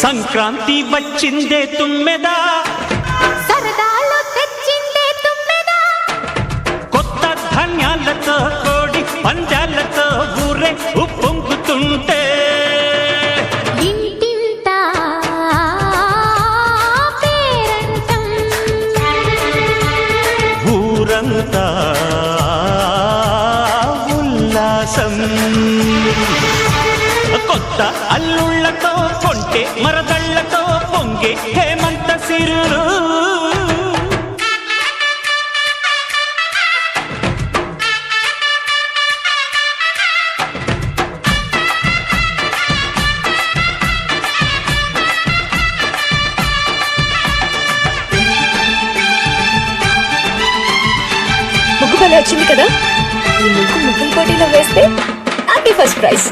సంక్రాంతి వచ్చిందే తుమ్మెదా, సరదాలో తెచ్చిందే తుమ్మెదా, కొత్త ధాన్యాలతో కోడి పందాలతో ఊరే ఉప్పొంగుతుంటే ఇంటింత పేరంటం, ఊరంతా ఉల్లాసం. కొత్త అల్లుళ్ళతో కొంటే మరదళ్లతో పొంగే హేమంత సిరులు. ముగ్గు భలే వచ్చింది కదా. ఈ ముగ్గుల పోటీలో వేస్తే నాకే ఫస్ట్ ప్రైజ్.